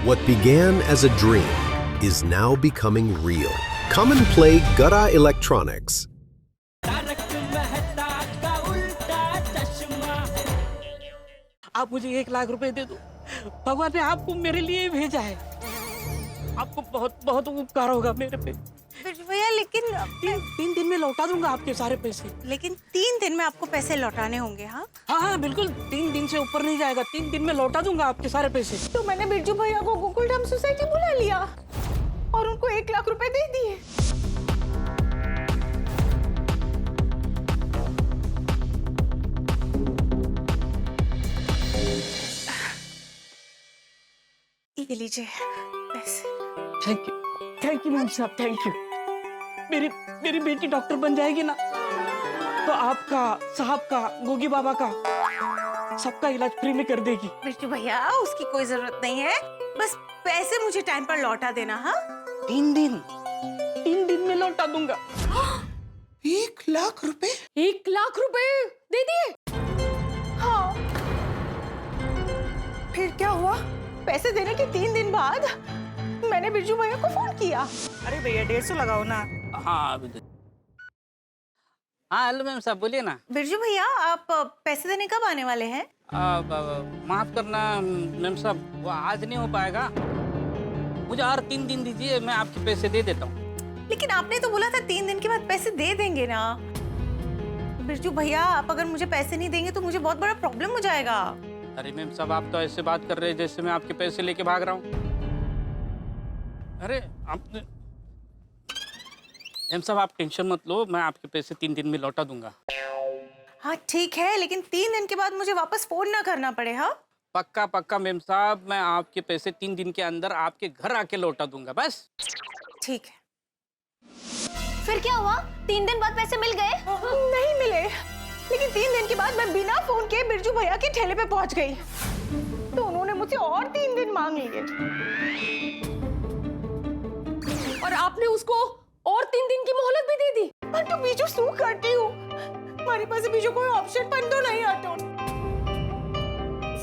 What began as a dream is now becoming real. Come and play Gada Electronics. आप मुझे 1 लाख रुपए दे दो। भगवान ने आपको मेरे लिए भेजा है। आपको बहुत बहुत उपकार होगा मेरे पे। भैया लेकिन तीन दिन में लौटा दूंगा आपके सारे पैसे। लेकिन 3 दिन में आपको पैसे लौटाने होंगे। हाँ हाँ बिल्कुल, 3 दिन से ऊपर नहीं जाएगा। 3 दिन में लौटा दूंगा आपके सारे पैसे। तो मैंने बिरजू भैया को गोकुलधाम सोसाइटी बुला लिया और उनको 1 लाख रुपए दे दिए। ये लीजिए पैसे। थैंक यू मैम साहब, थैंक यू। मेरी बेटी डॉक्टर बन जाएगी ना, तो आपका, साहब का, गोगी बाबा का, सबका इलाज फ्री में कर देगी। बिरजू भैया उसकी कोई जरूरत नहीं है, बस पैसे मुझे टाइम पर लौटा देना। हाँ 3 दिन में लौटा दूंगा। 1 लाख रुपए? 1 लाख रुपए दे दिए? हाँ। फिर क्या हुआ? पैसे देने के 3 दिन बाद मैंने बिरजू भैया को फोन किया। अरे भैया 150 लगाओ ना। हाँ हेलो मैम साहब, बोलिए ना। बिरजू भैया आप पैसे देने कब आने वाले हैं? माफ करना मैम साहब, वो आज नहीं हो पाएगा। मुझे और 3 दिन दीजिए, मैं आपके पैसे दे देता हूँ। लेकिन आपने तो बोला था 3 दिन के बाद पैसे दे देंगे ना। बिरजू भैया आप अगर मुझे पैसे नहीं देंगे तो मुझे बहुत बड़ा प्रॉब्लम हो जाएगा। अरे मैम साहब, आप तो ऐसे बात कर रहे हैं जैसे मैं आपके पैसे लेके भाग रहा हूँ। अरे आपने, मैम साहब आप टेंशन मत लो, मैं आपके पैसे 3 दिन में लौटा दूंगा। हाँ ठीक है, लेकिन 3 दिन के बाद मुझे वापस फोन ना करना पड़े। हाँ पक्का पक्का मैम साहब, मैं आपके पैसे 3 दिन के अंदर आपके घर आके लौटा दूंगा, बस। ठीक है। फिर क्या हुआ? 3 दिन बाद पैसे मिल गए? नहीं मिले, लेकिन 3 दिन के बाद मैं बिना फोन के बिरजू भैया के ठेले पे पहुंच गई, तो उन्होंने मुझसे और 3 दिन मांग लिए। और आपने उसको और 3 दिन की मोहलत भी दे दी? पर तो बीजू शू करती हूँ, हमारे पास बीजू कोई ऑप्शन बन तो नहीं आता।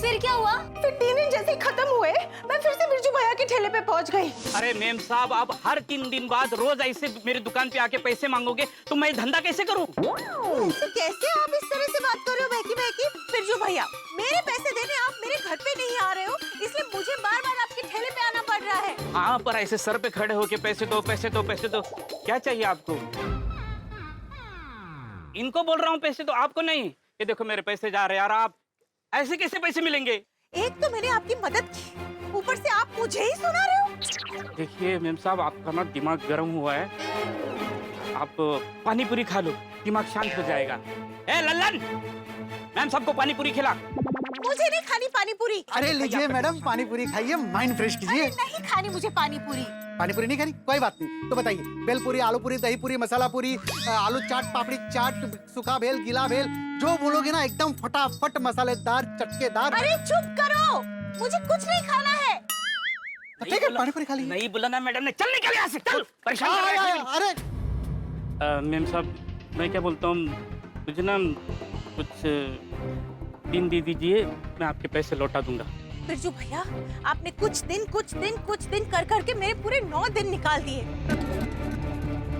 फिर क्या हुआ? फिर 3 दिन जैसे ही खत्म हुए मैं फिर से बिरजू भैया के ठेले पे पहुंच गई। अरे मैम साहब, आप हर 3 दिन बाद रोज ऐसे मेरी दुकान पे आके पैसे मांगोगे तो मैं धंधा कैसे करूं? तो कैसे आप इस तरह से बात कर रहे हो बहकी? बिरजू भैया मेरे पैसे देने आप मेरे घर पे नहीं आ रहे हो, इसलिए मुझे बार बार आपके ठेले पे आना पड़ रहा है। हाँ, पर ऐसे सर पे खड़े होके पैसे दो पैसे दो पैसे दो, क्या चाहिए आपको? इनको बोल रहा हूँ पैसे दो, आपको नहीं। ये देखो मेरे पैसे जा रहे हैं यार, आप ऐसे कैसे पैसे मिलेंगे? एक तो मैंने आपकी मदद की, ऊपर से आप मुझे ही सुना रहे हो। देखिए मैम साहब, आपका ना दिमाग गर्म हुआ है, आप पानी पूरी खा लो, दिमाग शांत हो जाएगा। ए लल्लन, मैम सबको पानी पूरी खिला। मुझे नहीं खानी पानी पूरी। अरे लीजिए मैडम, पानी पूरी खाइए, माइंड फ्रेश कीजिए। नहीं खानी मुझे पानी पूरी। पानी पूरी नहीं खानी? कोई बात नहीं, तो बताइए, बेल पूरी, आलू पूरी, दही पूरी, मसाला पूरी, आलू चाट, पापड़ी चाट, सूखा भेल, गीला भेल, जो बोलोगे ना एकदम फटाफट मसालेदार चटकेदार। अरे चुप करो, मुझे कुछ नहीं खाना है। ठीक है, पानी पूरी खा लीजिए। नहीं बोला ना मैडम ने, चल निकल यहाँ से, चल, परेशान कर रहा है। अरे मैम साहब, मैं क्या बोलता हूँ, मुझे ना कुछ दिन दे दीजिए, मैं आपके पैसे लौटा दूंगा। बिरजू भैया आपने कुछ दिन कर करके मेरे पूरे 9 दिन निकाल दिए।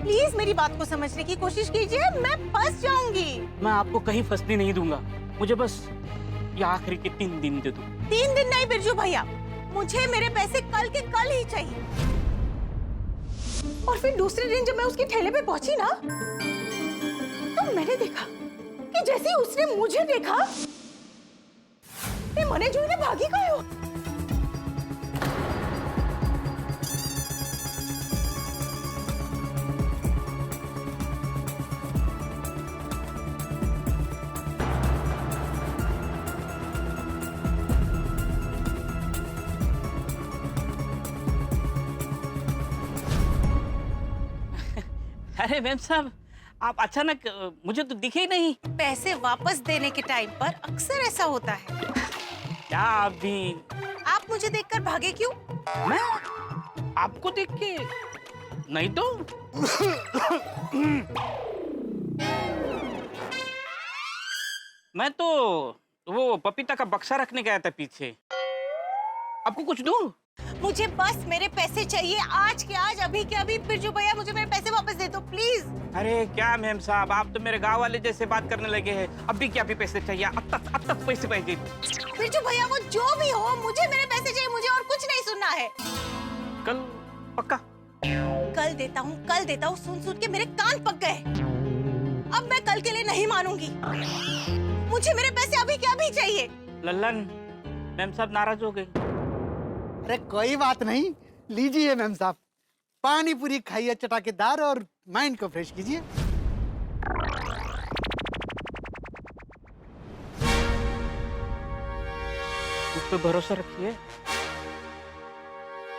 प्लीज मेरी बात को समझने की कोशिश कीजिए, मैं फंस जाऊंगी। मैं आपको कहीं फंसने नहीं दूंगा, मुझे बस ये आखिरी के 3 दिन दे दो। 3 दिन नहीं बिरजू भैया, मुझे मेरे पैसे कल के कल ही चाहिए। और फिर दूसरे दिन जब मैं उसके ठेले पे पहुंची ना, तो मैंने देखा कि जैसे ही उसने मुझे देखा, मने जोઈને भागी गयो। अरे मैम साहब, आप अचानक, मुझे तो दिखे ही नहीं। पैसे वापस देने के टाइम पर अक्सर ऐसा होता है। क्या आप भी? आप मुझे देखकर भागे क्यों? मैं आपको देख के नहीं तो। मैं तो वो पपीता का बक्सा रखने गया था पीछे। आपको कुछ दूं? मुझे बस मेरे पैसे चाहिए, आज के आज, अभी के अभी। बिरजू भैया मुझे मेरे पैसे वापस दे दो प्लीज। अरे क्या मैम साहब, आप तो मेरे गांव वाले जैसे बात करने लगे हैं। अभी क्या भी पैसे चाहिए? अब तक पैसे चाहिए। बिरजू भैया वो जो भी हो, मुझे मेरे पैसे चाहिए, मुझे और कुछ नहीं सुनना है। कल पक्का? कल देता हूँ, सुन के मेरे कान पक गए। अब मैं कल के लिए नहीं मानूंगी, मुझे मेरे पैसे अभी के अभी चाहिए। लल्लन, मैम साहब नाराज हो गई। अरे कोई बात नहीं, लीजिए मैम साहब, पानी पूरी खाइए चटाकेदार और माइंड को फ्रेश कीजिए। उस पे भरोसा रखिए,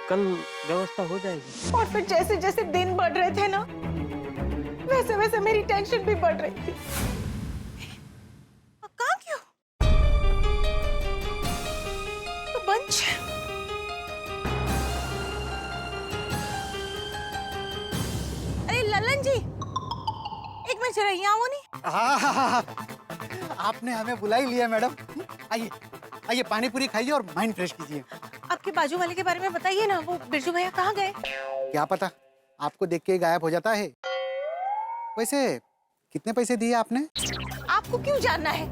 कल व्यवस्था हो जाएगी। और फिर जैसे जैसे दिन बढ़ रहे थे ना, वैसे वैसे मेरी टेंशन भी बढ़ रही थी। कहाँ क्यों? तो बंच। अरे ललन जी, एक मिनट जरा यहाँ आओ नहीं। हाँ, आपने हमें बुला ही लिया मैडम। आइए आइए, पानी पूरी खाइए और माइंड फ्रेश कीजिए। आपके बाजू वाले के बारे में बताइए ना, वो बिरजू भैया कहाँ गए? क्या पता, आपको देख के ही गायब हो जाता है। वैसे कितने पैसे दिए आपने? आपको क्यों जानना है?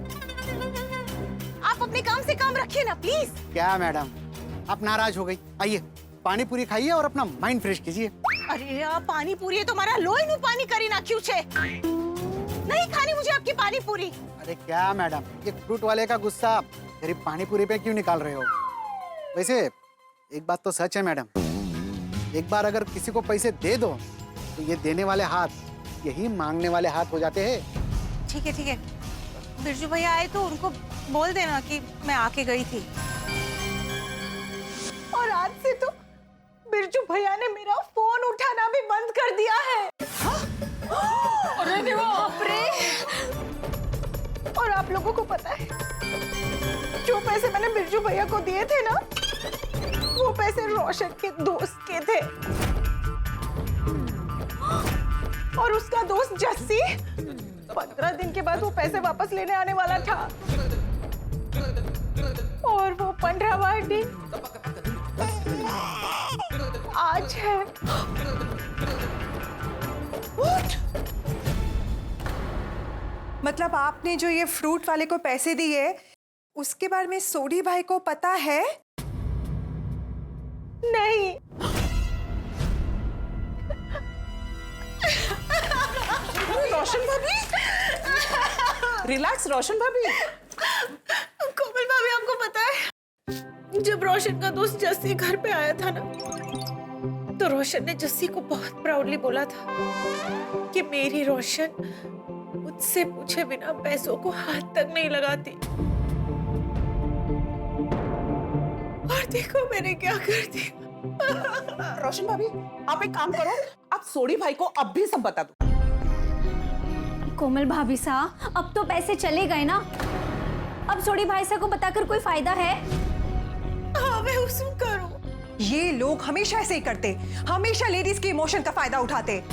आप अपने काम से काम रखिए ना प्लीज। क्या मैडम, आप नाराज हो गई? आइए पानी पूरी खाइए और अपना माइंड फ्रेश कीजिए। अरे यार, पानी पूरी है तुम्हारा लोही नु पानी करी ना क्यों छे? नहीं खानी मुझे आपकी पानी पूरी। अरे क्या मैडम, ये फ्रूट वाले का गुस्सा गरीब पानी पूरी पे क्यों निकाल रहे हो? वैसे एक बात तो सच है मैडम, एक बार अगर किसी को पैसे दे दो तो ये देने वाले हाथ यही मांगने वाले हाथ हो जाते हैं। ठीक है, बिरजू भैया आए तो उनको बोल देना कि मैं आके गई थी। और आज से तो बिरजू भैया ने मेरा फोन उठाना भी बंद कर दिया है। अरे देवा, बाप रे! और आप लोगों को पता है, जो पैसे मैंने बिरजू भैया को दिए थे ना, वो पैसे रोशन के दोस्त के थे। और उसका दोस्त जस्सी 15 दिन के बाद वो पैसे वापस लेने आने वाला था। और वो 15वां दिन आज है। मतलब आपने जो ये फ्रूट वाले को पैसे दिए, उसके बारे में सोडी भाई को पता है? नहीं। रोशन भाभी, रिलैक्स रोशन भाभी। कोमल भाभी, आपको पता है, जब रोशन का दोस्त जस्सी घर पे आया था ना, तो रोशन ने जस्सी को बहुत प्राउडली बोला था कि मेरी रोशन मुझसे पूछे बिना पैसों को हाथ तक नहीं लगाती। और देखो मैंने क्या कर दिया। रोशन भाभी, आप एक काम करो, आप सोडी भाई को अब भी सब बता दो। कोमल भाभी साहब, अब तो पैसे चले गए ना, अब सोडी भाई साहब को बताकर कोई फायदा है? हाँ, मैं उसमें करूं। ये लोग हमेशा ऐसे ही करते, हमेशा लेडीज के इमोशन का फायदा उठाते।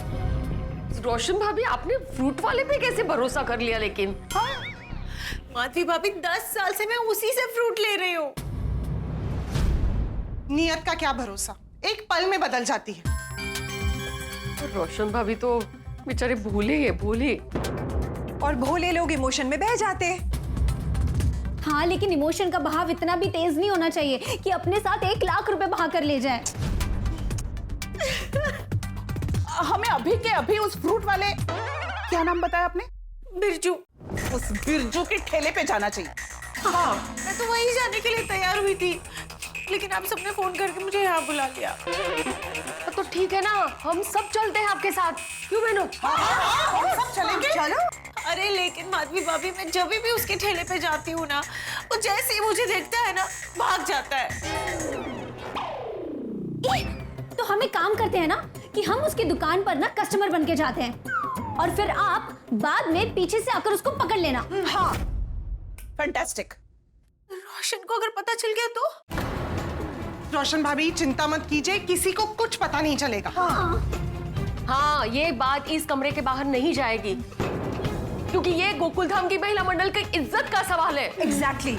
रोशन भाभी, आपने फ्रूट वाले पे कैसे भरोसा कर लिया? लेकिन माधवी भाभी, 10 साल से मैं उसी से फ्रूट ले रही हूँ। नियत का क्या भरोसा, एक पल में बदल जाती है। रोशन भाभी तो बेचारे भूले। और भोले लोग इमोशन में बह जाते। हाँ, लेकिन इमोशन का बहाव इतना भी तेज नहीं होना चाहिए कि अपने साथ 1 लाख रुपए बहा कर ले जाए। हमें अभी के अभी उस फ्रूट वाले, क्या नाम बताया आपने? बिरजू। उस बिरजू के ठेले पे जाना चाहिए। हाँ, मैं तो वहीं जाने के लिए तैयार हुई थी, लेकिन आप सबने फोन करके मुझे यहाँ बुला लिया। तो ठीक है ना, हम सब चलते हैं आपके साथ। क्यों बहनों? हम सब चलेंगे। चलो। अरे लेकिन माधवी भाभी, मैं जब भी उसके ठेले पे जाती हूँ ना, वो जैसे ही मुझे देखता है ना, भाग जाता है। तो हम एक काम करते हैं ना कि हम उसकी दुकान पर ना कस्टमर बन के जाते हैं और फिर आप बाद में पीछे से आकर उसको पकड़ लेना। हाँ, फैंटास्टिक। रोशन को अगर पता चल गया तो? रोशन भाभी, चिंता मत कीजिए, किसी को कुछ पता नहीं चलेगा। हाँ, ये बात इस कमरे के बाहर नहीं जाएगी, क्योंकि ये गोकुलधाम की महिला मंडल की इज्जत का सवाल है। एग्जैक्टली।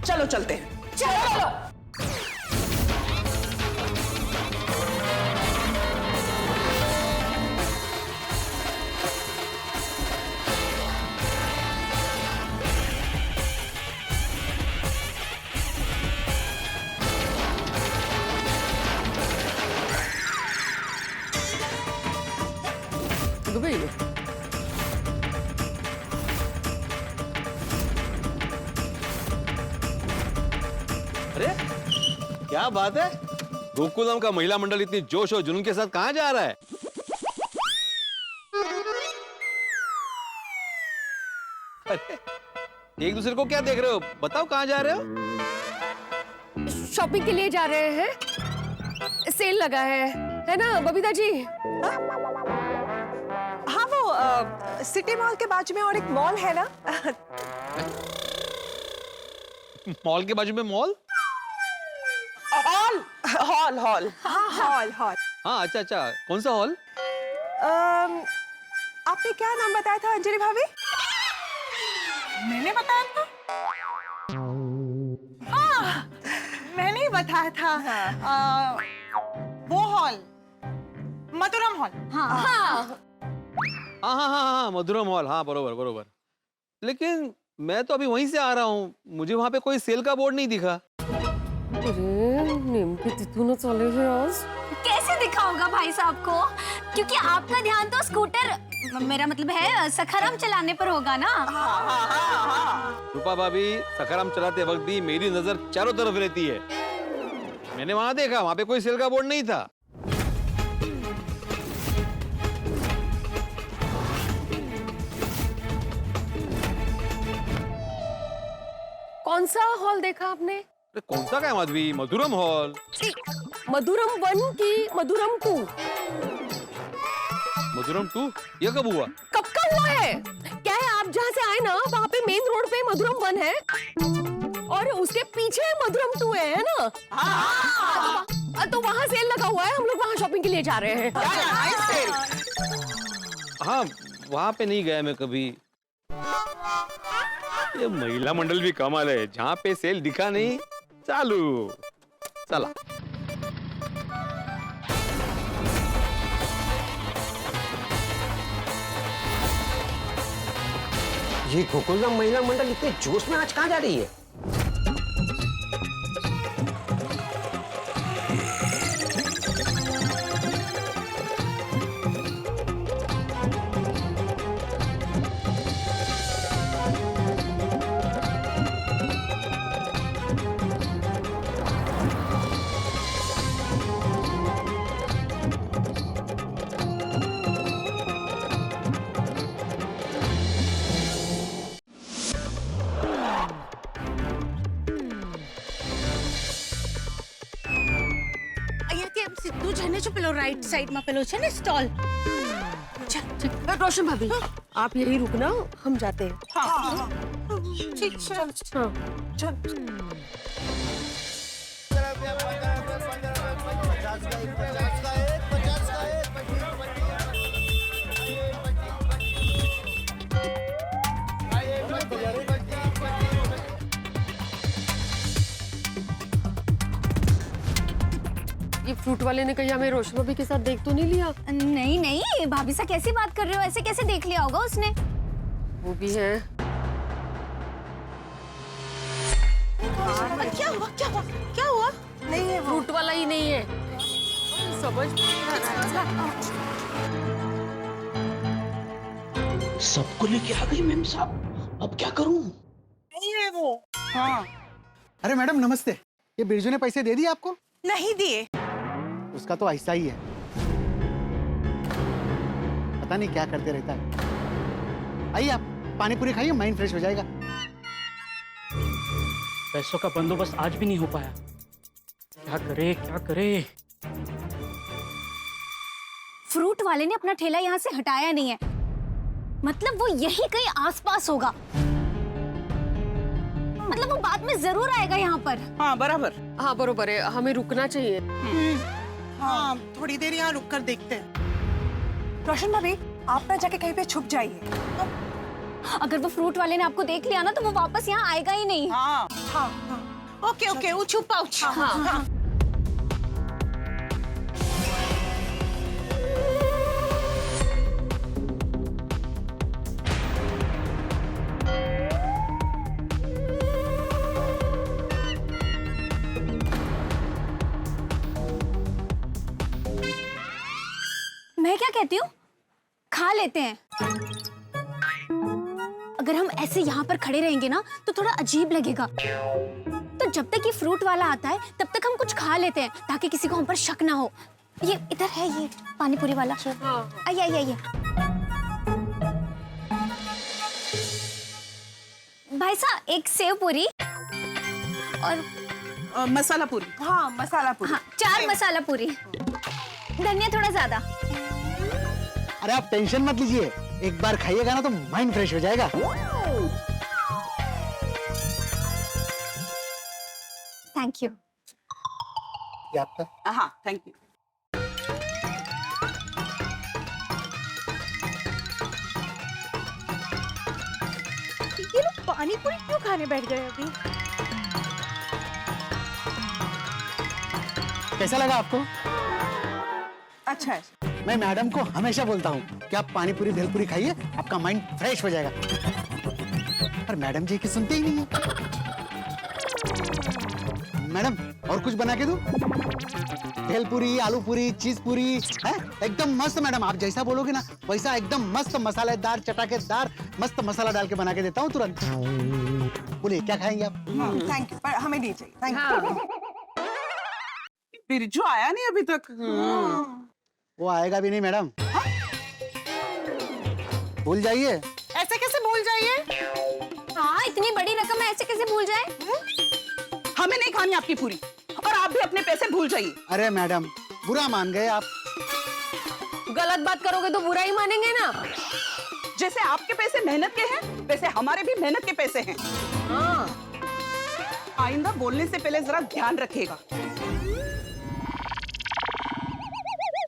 चलो चलते हैं। चलो। गई है। अरे क्या बात है, गोकुलम का महिला मंडल इतनी जोश और जुनून के साथ कहाँ जा रहा है? अरे एक दूसरे को क्या देख रहे हो? बताओ कहाँ जा रहे हो? शॉपिंग के लिए जा रहे हैं, सेल लगा है ना बबीता जी? हाँ वो सिटी मॉल के बाजू में और एक मॉल है ना। मॉल के बाजू में मॉल? Hall hall hall. हाँ हॉल हॉल। हाँ अच्छा अच्छा, कौन सा हॉल? आपने क्या नाम बताया था अंजलि भाभी? मैंने बताया था। हाँ मैंने ही बताया था। वो हॉल, मधुरम हॉल। हाँ हाँ हाँ हाँ हाँ हाँ, मधुरम हॉल, हाँ बरोबर बरोबर। लेकिन मैं तो अभी वहीं से आ रहा हूँ, मुझे वहां पे कोई सेल का बोर्ड नहीं दिखा। अरे नेमकी तिथून चाले हैं आज। कैसे दिखा होगा भाई साहब को, क्योंकि आपका ध्यान तो स्कूटर, मेरा मतलब है सखाराम चलाने पर होगा ना। रूपा भाभी सखाराम चलाते वक्त भी मेरी नजर चारों तरफ रहती है। मैंने वहां देखा, वहां पे कोई सेल का बोर्ड नहीं था। कौन सा हॉल देखा आपने? अरे कौन सा क्या माधवी? मधुरम हॉल। मधुरम 1 की मधुरम 2? मधुरम 2 ये कब हुआ? कब का हुआ है? क्या है, आप जहाँ से आए ना वहाँ पे मेन रोड पे मधुरम 1 है और उसके पीछे मधुरम 2 है ना? तो वहाँ सेल लगा हुआ है, हम लोग वहाँ शॉपिंग के लिए जा रहे हैं। हाँ वहां पे नहीं गया मैं कभी। ये महिला मंडल भी कमाल है, जहाँ पे सेल दिखा नहीं चालू। चला ये गोकुलधाम महिला मंडल इतने जोश में आज कहाँ जा रही है? તું જને છો પેલો રાઈટ સાઈડમાં પેલો છે ને સ્ટોલ. रोशन भाभी आप यही रुकना, हम जाते हैं। ठीक चल हाँ। ये फ्रूट वाले ने कहीं हमें रोशन भाभी के साथ देख तो नहीं लिया? नहीं नहीं भाभी साहब कैसी बात कर रहे हो, ऐसे कैसे देख लिया होगा उसने? वो भी है। क्या हुआ क्या हुआ क्या हुआ? नहीं है, फ्रूट वाला ही नहीं है। समझ सबको लेके आ गई मैम साहब, अब क्या करूं? नहीं है वो। हाँ अरे मैडम नमस्ते, ये बिरजू ने पैसे दे दिए आपको? नहीं दिए। उसका तो ऐसा ही है, पता नहीं क्या करते रहता है। आइए आप पानी पूरी खाइए, माइंड फ्रेश हो जाएगा। पैसों का बंदोबस्त आज भी नहीं हो पाया, क्या करे क्या करे। फ्रूट वाले ने अपना ठेला यहाँ से हटाया नहीं है, मतलब वो यही कहीं आसपास होगा, मतलब वो बाद में जरूर आएगा यहाँ पर। हाँ बराबर। हाँ बरोबर है, हमें रुकना चाहिए। हाँ थोड़ी देर यहाँ रुक कर देखते हैं। रोशन भाभी आप ना जाके कहीं पे छुप जाइए। अगर वो फ्रूट वाले ने आपको देख लिया ना तो वो वापस यहाँ आएगा ही नहीं। हाँ हाँ ओके ओके वो छुप पाउच। हाँ मैं क्या कहती हूँ, खा लेते हैं। अगर हम ऐसे यहाँ पर खड़े रहेंगे ना तो थोड़ा अजीब लगेगा। तो जब तक ये फ्रूट वाला आता है तब तक हम कुछ खा लेते हैं ताकि किसी को हम पर शक ना हो। ये इधर है, ये पानी पूरी वाला। आइए आइए आइए। भाई साहब एक सेव पूरी और मसाला पूरी। हाँ मसाला पूरी। हाँ 4 मसाला पूरी। धनिया थोड़ा ज्यादा। अरे आप टेंशन मत लीजिए, एक बार खाइएगा ना तो माइंड फ्रेश हो जाएगा। Thank you. ये आपका। हाँ थैंक यू। ये लोग पानी पूरी क्यों खाने बैठ गए अभी? कैसा लगा आपको? अच्छा है। मैं मैडम को हमेशा बोलता हूँ कि आप पानी पूरी भेलपूरी खाइए, आपका माइंड फ्रेश हो जाएगा। पर मैडम जी की सुनते ही नहीं है। मैडम और कुछ बना के दूं? भेलपूरी, आलू पूरी, चीज पूरी है एकदम मस्त। मैडम आप जैसा बोलोगे ना वैसा एकदम मस्त मसालेदार चटाकेदार मस्त मसाला डाल के बना के देता हूँ तुरंत। बोलिए क्या खाएंगे आप? थैंक यू, पर हमें नहीं चाहिए। Thank you. बिरजू आया नहीं अभी तक। वो आएगा भी नहीं मैडम। भूल जाइए। ऐसे कैसे भूल जाइए? हाँ इतनी बड़ी रकम है, ऐसे कैसे भूल जाए? हमें नहीं खानी आपकी पूरी और आप भी अपने पैसे भूल जाइए। अरे मैडम बुरा मान गए आप। गलत बात करोगे तो बुरा ही मानेंगे ना। जैसे आपके पैसे मेहनत के हैं वैसे हमारे भी मेहनत के पैसे हैं। आइंदा बोलने से पहले जरा ध्यान रखिएगा।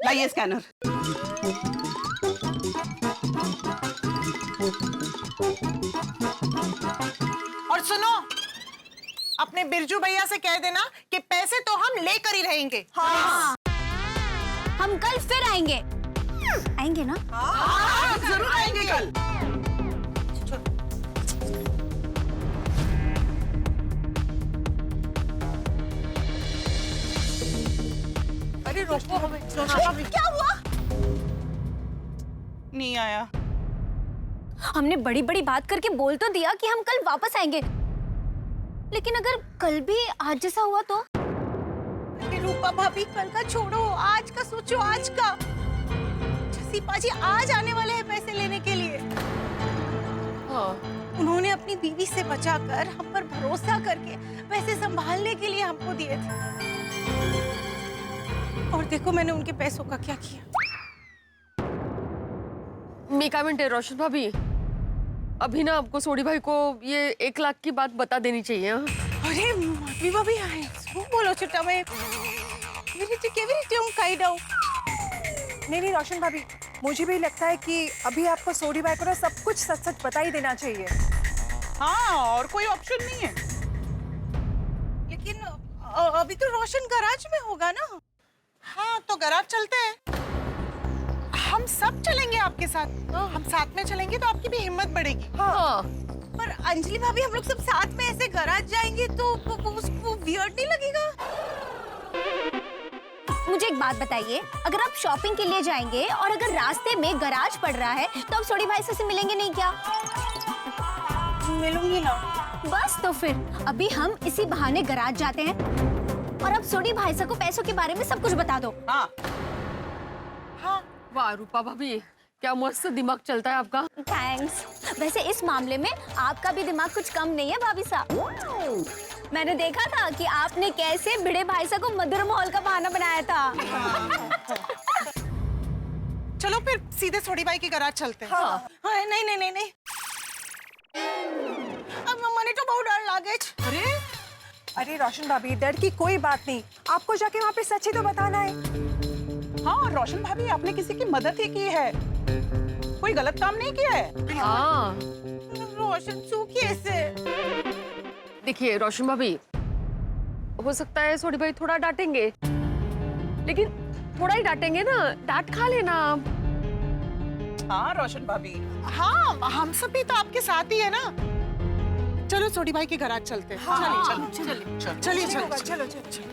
लाइए स्कैनर। और सुनो, अपने बिरजू भैया से कह देना कि पैसे तो हम लेकर ही रहेंगे। हाँ। हम कल फिर आएंगे। आएंगे ना? हाँ, जरूर आएंगे कल। अरे रोको हमें। क्या हुआ? नहीं आया। हमने बड़ी बड़ी बात करके बोल तो दिया कि हम कल वापस आएंगे, लेकिन अगर कल भी आज जैसा हुआ तो? अरे रूपा भाभी कल का छोड़ो, आज का सोचो। आज का जसी पाजी आज आने वाले हैं पैसे लेने के लिए। उन्होंने अपनी बीवी से बचाकर हम पर भरोसा करके पैसे संभालने के लिए हमको दिए थे, और देखो मैंने उनके पैसों का क्या किया। मीका मिनटे रोशन भाभी, अभी ना आपको सोडी भाई को ये 1 लाख की बात बता देनी चाहिए। अरे माधवी भाभी आए, શું બોલો છો તમે? કેવી રીતે હું કહી દઉં? नहीं रोशन भाभी, मुझे भी लगता है कि अभी आपको सोडी भाई को ना सब कुछ सच सच बता ही देना चाहिए। हाँ और कोई ऑप्शन नहीं है। लेकिन अभी तो रोशन गैराज में होगा ना। हाँ तो गैराज चलते हैं। हम सब चलेंगे आपके साथ। हम साथ में चलेंगे तो आपकी भी हिम्मत बढ़ेगी। हाँ। पर अंजलि भाभी हम लोग सब साथ में ऐसे गैराज जाएंगे तो उसको वियर्ड नहीं लगेगा? मुझे एक बात बताइए, अगर आप शॉपिंग के लिए जाएंगे और अगर रास्ते में गैराज पड़ रहा है तो आप सोडी भाई से मिलेंगे नहीं क्या? मिलूंगी ना। बस तो फिर अभी हम इसी बहाने गैराज जाते हैं और अब सोडी भाई साहब को पैसों के बारे में सब कुछ बता दो। हाँ। हाँ वाह रूपा भाभी, क्या मस्त दिमाग चलता है आपका। थैंक्स। वैसे इस मामले में आपका भी दिमाग कुछ कम नहीं है भाभी साहब। मैंने देखा था कि आपने कैसे भिड़े भाई साहब को मधुर माहौल का बहाना बनाया था। चलो फिर सीधे सोडी भाई की गैराज चलते हैं। हाँ। हाँ, नहीं नहीं नहीं नहीं, अब मम्मा तो बहुत डर लागे। अरे रोशन भाभी, डर की कोई बात नहीं, आपको जाके वहाँ पे सच ही तो बताना है। हाँ रोशन भाभी, आपने किसी की मदद ही की है, कोई गलत काम नहीं किया है। हाँ रोशन तू कैसे? देखिए रोशन भाभी, हो सकता है सोडी भाई थोड़ा डांटेंगे, लेकिन थोड़ा ही डांटेंगे ना, डांट खा लेना आप। हाँ रोशन भाभी। हाँ हम सब भी तो आपके साथ ही है ना। चलो सोडी भाई के गैराज चलते हैं। हाँ, चलिए चलिए चलिए चलिए। चलो चलो।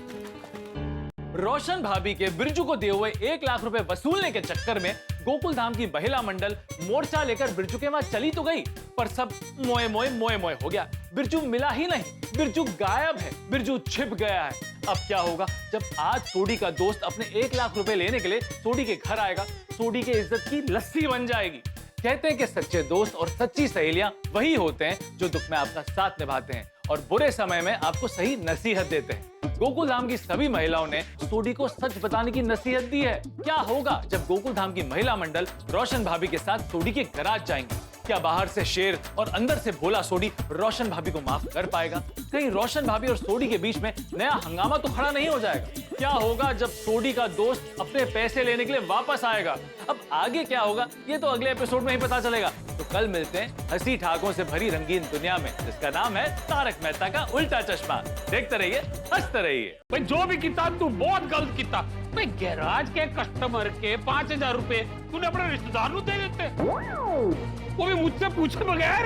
रोशन भाभी के बिरजू को दिए हुए 1 लाख रुपए वसूलने के चक्कर में गोकुल धाम की महिला मंडल मोर्चा लेकर बिरजू के वहां चली तो गई, पर सब मोए मोए मोए मोए हो गया। बिरजू मिला ही नहीं, बिरजू गायब है, बिरजू छिप गया है। अब क्या होगा जब आज सोडी का दोस्त अपने 1 लाख रुपए लेने के लिए सोडी के घर आएगा? सोडी के इज्जत की लस्सी बन जाएगी। कहते हैं कि सच्चे दोस्त और सच्ची सहेलियां वही होते हैं जो दुख में आपका साथ निभाते हैं और बुरे समय में आपको सही नसीहत देते हैं। गोकुल धाम की सभी महिलाओं ने सोडी को सच बताने की नसीहत दी है। क्या होगा जब गोकुल धाम की महिला मंडल रोशन भाभी के साथ सोडी के गराज जाएंगे? क्या बाहर से शेर और अंदर से भोला सोडी रोशन भाभी को माफ कर पाएगा? कहीं रोशन भाभी और सोडी के बीच में नया हंगामा तो खड़ा नहीं हो जाएगा? क्या होगा जब सोडी का दोस्त अपने पैसे लेने के लिए वापस आएगा? अब आगे क्या होगा ये तो अगले एपिसोड में ही पता चलेगा। तो कल मिलते हैं हंसी ठाकों से भरी रंगीन दुनिया में, जिसका नाम है तारक मेहता का उल्टा चश्मा। देखते रहिए, हंसते रहिए। भाई जो भी किया तू बहुत गलत किया। भाई गैराज के कस्टमर के 5000 रुपए तूने अपने रिश्तेदार को दे देते, वो भी मुझसे पूछे बगैर।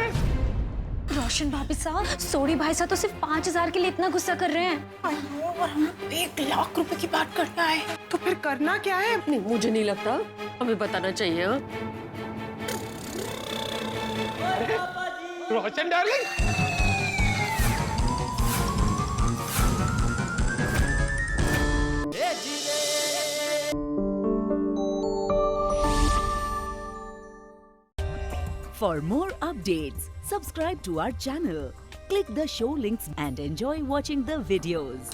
रोशन भाभी साहब, सोडी भाई साहब तो सिर्फ 5000 के लिए इतना गुस्सा कर रहे हैं। और हम 1 लाख रुपए की बात करना है तो फिर करना क्या है? नहीं, मुझे नहीं लगता हमें बताना चाहिए। हाँ? रोशन darling, For more updates, subscribe to our channel, click the show links and enjoy watching the videos.